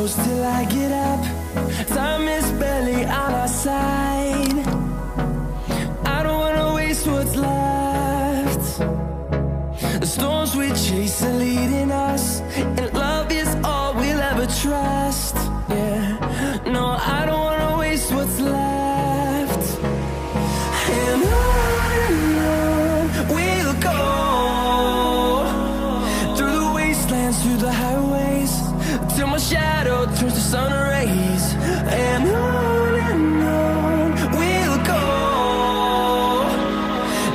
close till I get up. Time is barely on our side. I don't wanna waste what's left. The storms we chase are leading us, and love is all we'll ever trust. Yeah, no, I don't wanna waste what's left. And on we'll go, through the wastelands, through the highways, till my shadow turns to sun rays. And on we'll go,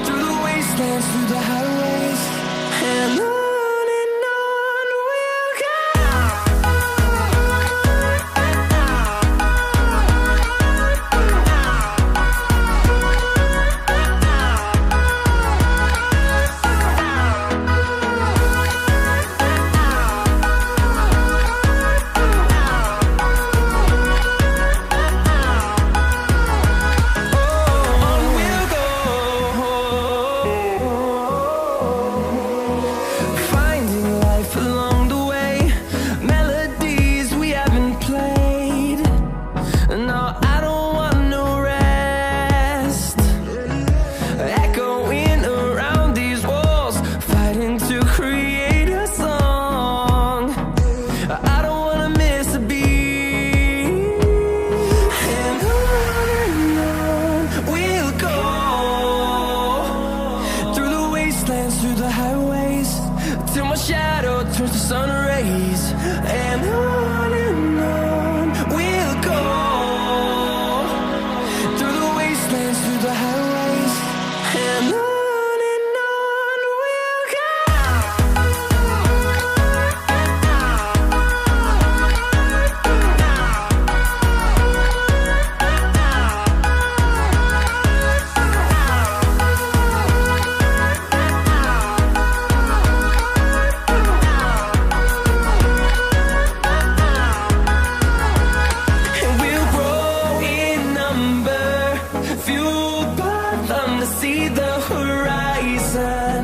through the wastelands, through the highways, and on we'll go. Through the highways, till my shadow turns to sun rays. And on we'll go, through the wastelands, through the highways, and on we'll go. See the horizon,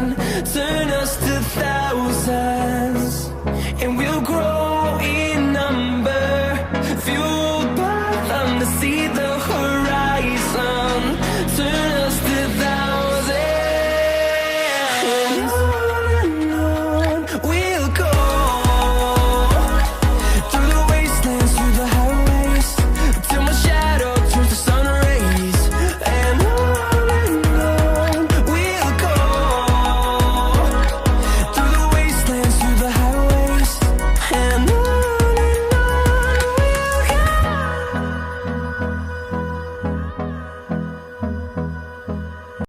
turn us to thousands, and we'll grow in number, fueled by them to see the horizon.